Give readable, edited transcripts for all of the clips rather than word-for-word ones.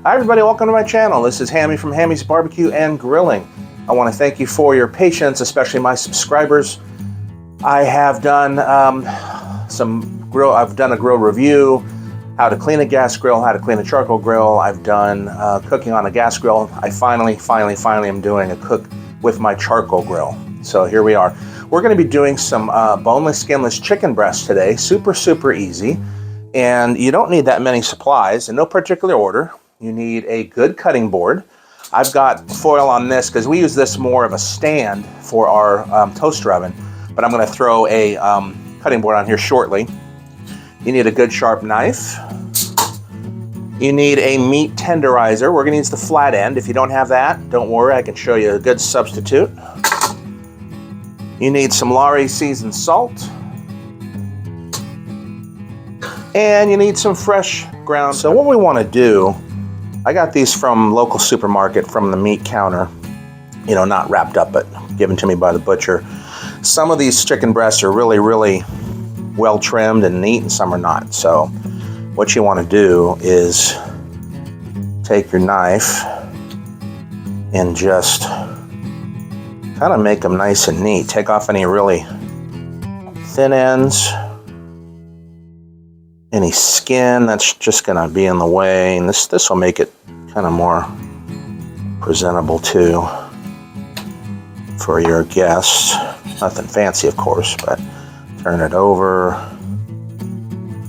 Hi everybody, welcome to my channel. This is Hammy from Hammy's Barbecue and Grilling. I want to thank you for your patience, especially my subscribers. I have done I've done a grill review, how to clean a gas grill, how to clean a charcoal grill. I've done cooking on a gas grill. I finally am doing a cook with my charcoal grill. So here we are. We're going to be doing some boneless, skinless chicken breasts today. Super easy. And you don't need that many supplies in no particular order. You need a good cutting board. I've got foil on this because we use this more of a stand for our toaster oven, but I'm going to throw a cutting board on here shortly. You need a good sharp knife. You need a meat tenderizer. We're going to use the flat end. If you don't have that, don't worry, I can show you a good substitute. You need some Lawry seasoned salt. And you need some fresh ground. So what we want to do, I got these from local supermarket from the meat counter, you know, not wrapped up, but given to me by the butcher. Some of these chicken breasts are really well trimmed and neat, and some are not. So what you want to do is take your knife and just kind of make them nice and neat. Take off any really thin ends, any skin that's just going to be in the way, and this will make it kind of more presentable too for your guests. Nothing fancy, of course, but turn it over,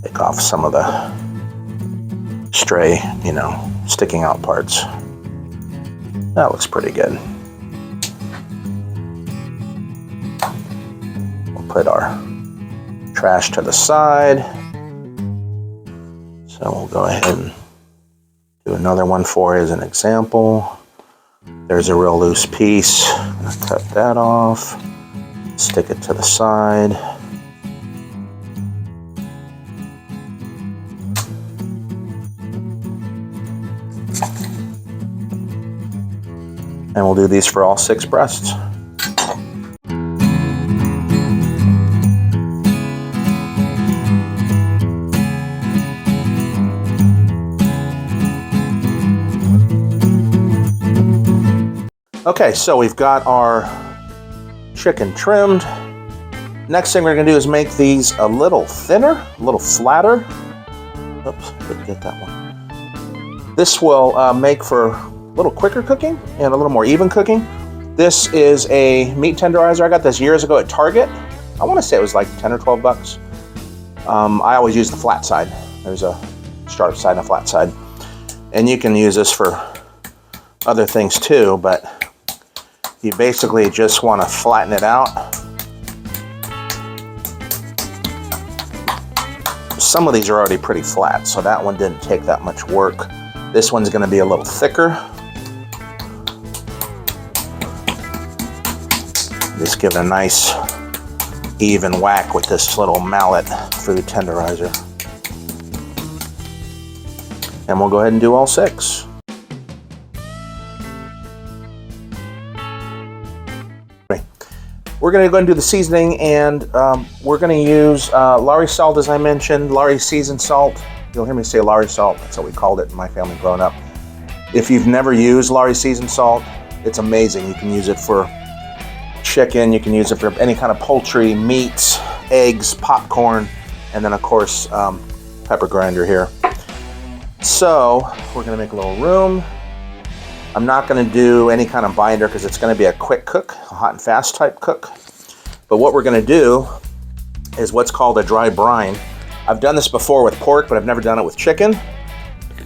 take off some of the stray, you know, sticking out parts. That looks pretty good. We'll put our trash to the side. So we'll go ahead and do another one for you as an example. There's a real loose piece. I'm going to cut that off, stick it to the side. And we'll do these for all 6 breasts. Okay, so we've got our chicken trimmed. Next thing we're going to do is make these a little thinner, a little flatter. Oops, didn't get that one. This will make for a little quicker cooking and a little more even cooking. This is a meat tenderizer. I got this years ago at Target. I want to say it was like 10 or 12 bucks. I always use the flat side. There's a sharp side and a flat side. And you can use this for other things too, but you basically just want to flatten it out. Some of these are already pretty flat, so that one didn't take that much work. This one's going to be a little thicker. Just give it a nice even whack with this little mallet food tenderizer. And we'll go ahead and do all 6. We're going to go and do the seasoning, and we're going to use Lawry salt, as I mentioned, Lawry seasoned salt. You'll hear me say Lawry salt. That's what we called it in my family growing up. If you've never used Lawry seasoned salt, it's amazing. You can use it for chicken. You can use it for any kind of poultry, meats, eggs, popcorn, and then, of course, pepper grinder here. So we're going to make a little room. I'm not going to do any kind of binder because it's going to be a quick cook, a hot and fast type cook. But what we're going to do is what's called a dry brine. I've done this before with pork, but I've never done it with chicken.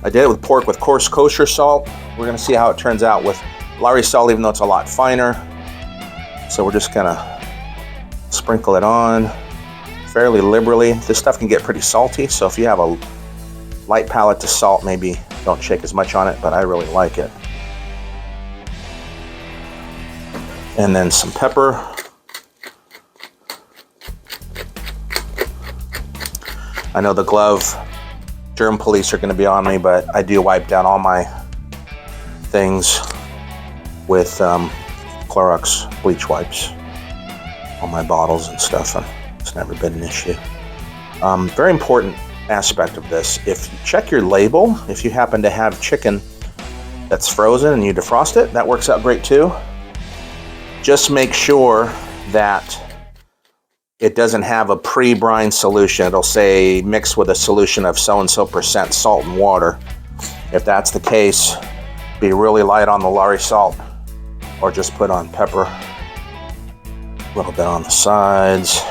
I did it with pork with coarse kosher salt. We're going to see how it turns out with Lawry salt, even though it's a lot finer. So we're just going to sprinkle it on fairly liberally. This stuff can get pretty salty, so if you have a light palate to salt, maybe don't shake as much on it, but I really like it. And then some pepper. I know the glove germ police are going to be on me, but I do wipe down all my things with Clorox bleach wipes on my bottles and stuff, and it's never been an issue. Very important aspect of this, if you check your label, if you happen to have chicken that's frozen and you defrost it, that works out great too. Just make sure that it doesn't have a pre-brine solution. It'll say mix with a solution of so-and-so % salt and water. If that's the case, be really light on the Lawry salt, or just put on pepper, a little bit on the sides.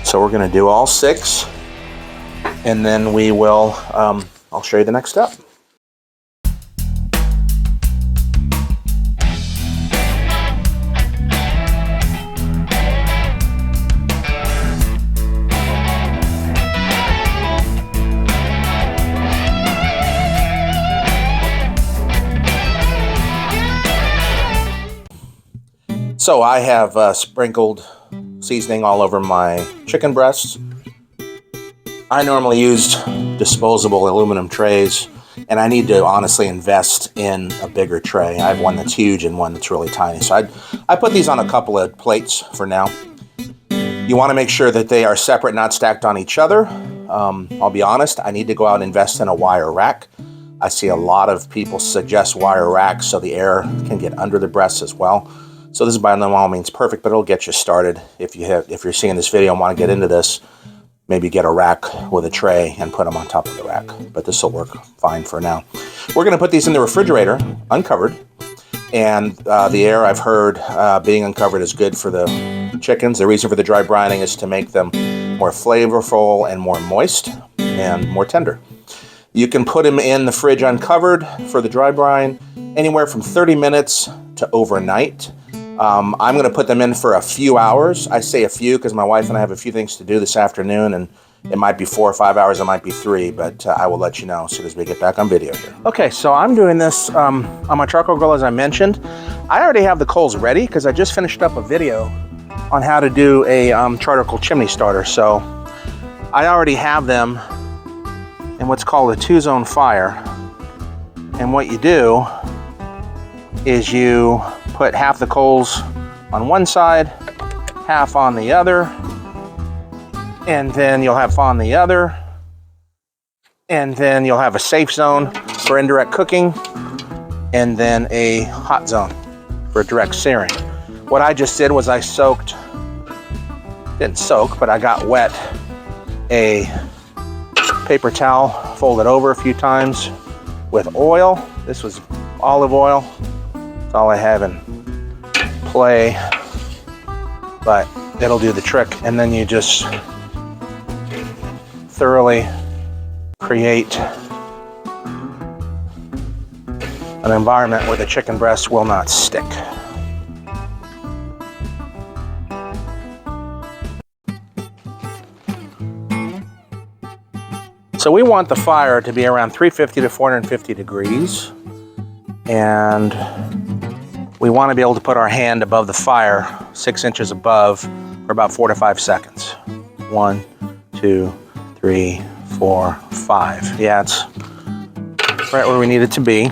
So we're going to do all 6, and then we will, I'll show you the next step. So I have sprinkled seasoning all over my chicken breasts. I normally use disposable aluminum trays, and I need to honestly invest in a bigger tray. I have one that's huge and one that's really tiny. So I put these on a couple of plates for now. You want to make sure that they are separate, not stacked on each other. I'll be honest, I need to go out and invest in a wire rack. I see a lot of people suggest wire racks so the air can get under the breasts as well. So this is by no means perfect, but it'll get you started. If you're seeing this video and want to get into this, maybe get a rack with a tray and put them on top of the rack. But this will work fine for now. We're going to put these in the refrigerator, uncovered. And the air, I've heard, being uncovered is good for the chickens. The reason for the dry brining is to make them more flavorful and more moist and more tender. You can put them in the fridge uncovered for the dry brine anywhere from 30 minutes to overnight. I'm going to put them in for a few hours. I say a few because my wife and I have a few things to do this afternoon, and it might be 4 or 5 hours, it might be 3, but I will let you know as soon as we get back on video here. Okay, so I'm doing this on my charcoal grill, as I mentioned. I already have the coals ready because I just finished up a video on how to do a charcoal chimney starter. So I already have them in what's called a 2-zone fire. And what you do is you put half the coals on one side, half on the other, and then you'll have on the other, and then you'll have a safe zone for indirect cooking, and then a hot zone for direct searing. What I just did was I didn't soak, but I got wet a paper towel, folded over a few times with oil. This was olive oil. That's all I have in play, but it'll do the trick. And then you just thoroughly create an environment where the chicken breast will not stick. So we want the fire to be around 350 to 450 degrees, and we want to be able to put our hand above the fire, 6 inches above, for about 4 to 5 seconds. 1, 2, 3, 4, 5. Yeah, it's right where we need it to be.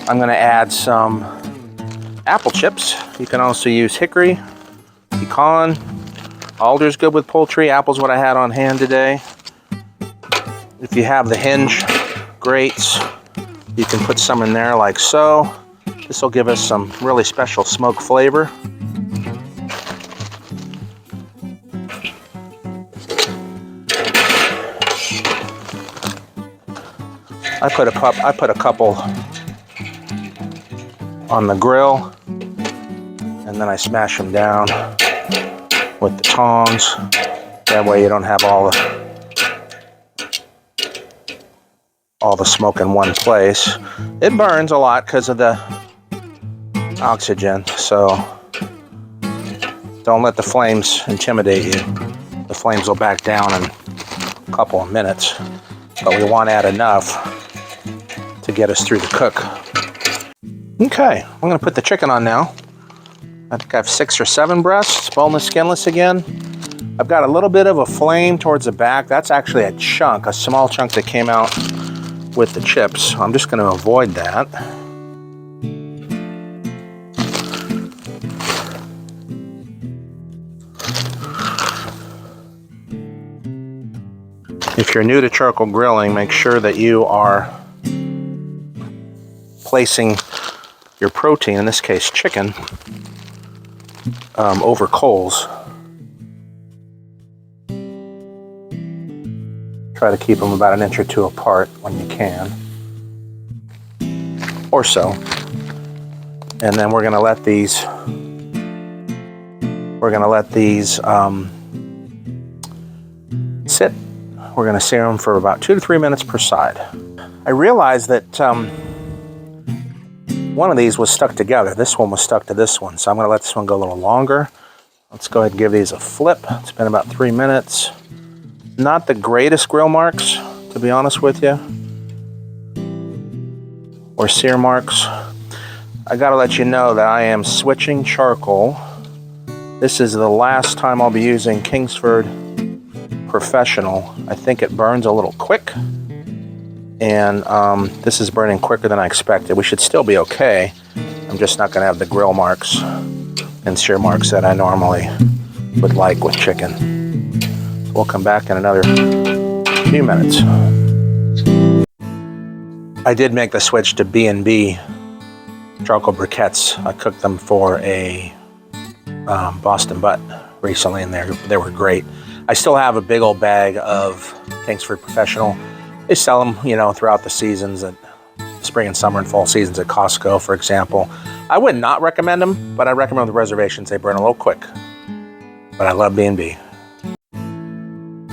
I'm going to add some apple chips. You can also use hickory, pecan, alder's good with poultry. Apple's what I had on hand today. If you have the hinge grates, you can put some in there like so. This will give us some really special smoke flavor. I put a couple on the grill, and then I smash them down with the tongs. That way you don't have all the smoke in one place. It burns a lot because of the oxygen, so don't let the flames intimidate you. The flames will back down in a couple of minutes, but we want to add enough to get us through the cook. Okay, I'm going to put the chicken on now. I think I have 6 or 7 breasts, boneless, skinless again. I've got a little bit of a flame towards the back. That's actually a chunk, a small chunk that came out with the chips. I'm just going to avoid that. If you're new to charcoal grilling, make sure that you are placing your protein, in this case chicken, over coals. Try to keep them about an inch or two apart when you can, or so. And then we're going to let these sit. We're going to sear them for about 2 to 3 minutes per side. I realized that one of these was stuck together. This one was stuck to this one, so I'm going to let this one go a little longer. Let's go ahead and give these a flip. It's been about 3 minutes. Not the greatest grill marks, to be honest with you, or sear marks. I got to let you know that I am switching charcoal. This is the last time I'll be using Kingsford Professional. I think it burns a little quick, and this is burning quicker than I expected. We should still be okay. I'm just not going to have the grill marks and sear marks that I normally would like with chicken. So we'll come back in another few minutes. I did make the switch to B&B charcoal briquettes. I cooked them for a Boston butt recently, and they were great. I still have a big old bag of Kingsford Professional. They sell them, throughout the seasons, at spring and summer and fall seasons at Costco, for example. I would not recommend them, but I recommend the reservations. They burn a little quick, but I love B&B.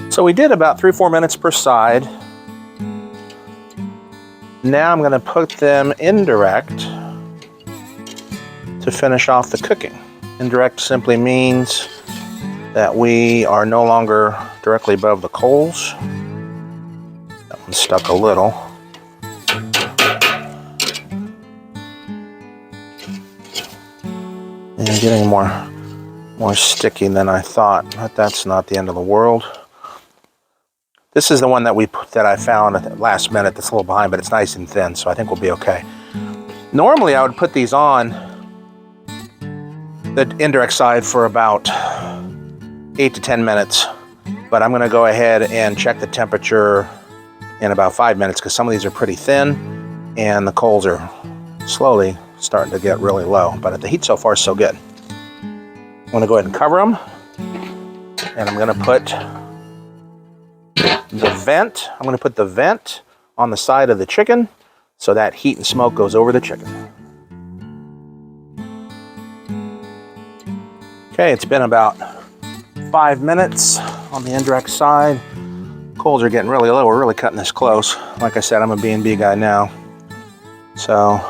So we did about 3-4 minutes per side. Now I'm going to put them indirect to finish off the cooking. Indirect simply means that we are no longer directly above the coals. That one stuck a little. And getting more sticky than I thought, but that's not the end of the world. This is the one that I found at the last minute that's a little behind, but it's nice and thin, so I think we'll be okay. Normally I would put these on the indirect side for about 8 to 10 minutes, but I'm going to go ahead and check the temperature in about 5 minutes because some of these are pretty thin and the coals are slowly starting to get really low, but the heat so far is so good. I'm going to go ahead and cover them, and I'm going to put the vent on the side of the chicken so that heat and smoke goes over the chicken. Okay, it's been about 5 minutes on the indirect side. Coals are getting really low. We're really cutting this close. Like I said, I'm a B&B guy now. So,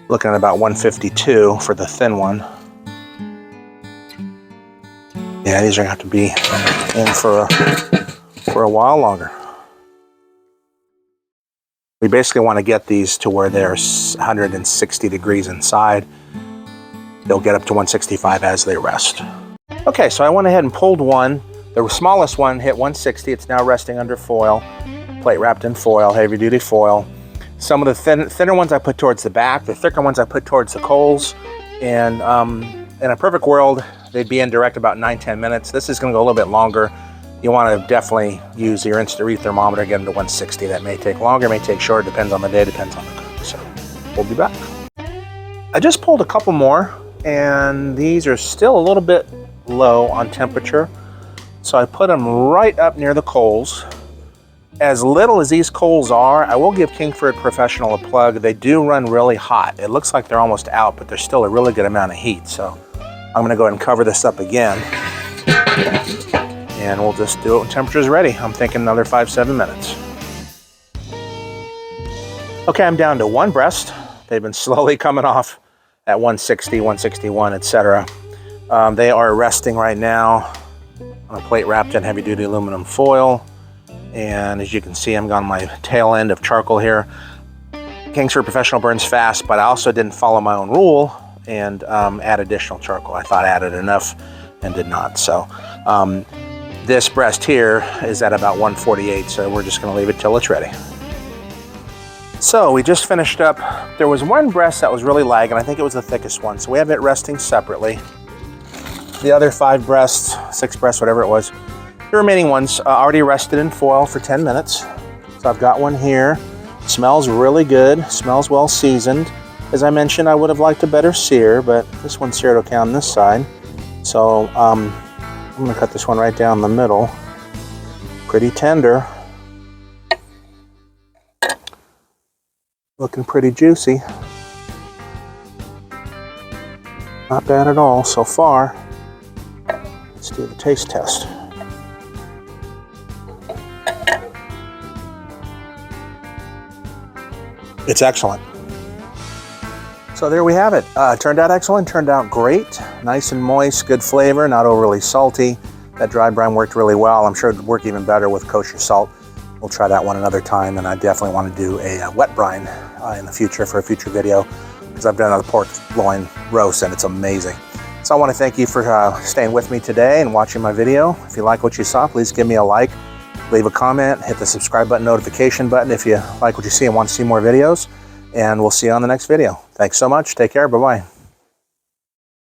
looking at about 152 for the thin one. Yeah, these are going to have to be in for a while longer. We basically want to get these to where they're 160 degrees inside. They'll get up to 165 as they rest. Okay, so I went ahead and pulled one. The smallest one hit 160. It's now resting under foil, plate wrapped in foil, heavy duty foil. Some of the thinner ones I put towards the back. The thicker ones I put towards the coals. And in a perfect world, they'd be indirect about 9-10 minutes. This is going to go a little bit longer. You want to definitely use your instant read thermometer, get them to 160. That may take longer, may take shorter, depends on the day, depends on the cook. So we'll be back. I just pulled a couple more, and these are still a little bit low on temperature. So I put them right up near the coals. As little as these coals are, I will give Kingsford Professional a plug. They do run really hot. It looks like they're almost out, but there's still a really good amount of heat. So I'm going to go ahead and cover this up again. And we'll just do it when temperature's ready. I'm thinking another 5-7 minutes. Okay, I'm down to one breast. They've been slowly coming off at 160, 161, etc. They are resting right now on a plate wrapped in heavy-duty aluminum foil. And as you can see, I'm on my tail end of charcoal here. Kingsford Professional burns fast, but I also didn't follow my own rule and add additional charcoal. I thought I added enough and did not. So this breast here is at about 148, so we're just going to leave it till it's ready. So we just finished up. There was one breast that was really lagging. I think it was the thickest one, so we have it resting separately. the other 5 breasts, 6 breasts, whatever it was, the remaining ones already rested in foil for 10 minutes. So I've got one here. Smells really good, smells well seasoned. As I mentioned, I would have liked a better sear, but this one's seared okay on this side. So I'm gonna cut this one right down the middle. Pretty tender. Looking pretty juicy. Not bad at all so far. Let's do the taste test. It's excellent. So there we have it. Turned out excellent, turned out great. Nice and moist, good flavor, not overly salty. That dry brine worked really well. I'm sure it'd work even better with kosher salt. We'll try that one another time, and I definitely want to do a wet brine in the future for a future video, because I've done a pork loin roast and it's amazing. So I want to thank you for staying with me today and watching my video. If you like what you saw, please give me a like, leave a comment, hit the subscribe button, notification button if you like what you see and want to see more videos, and we'll see you on the next video. Thanks so much. Take care. Bye-bye.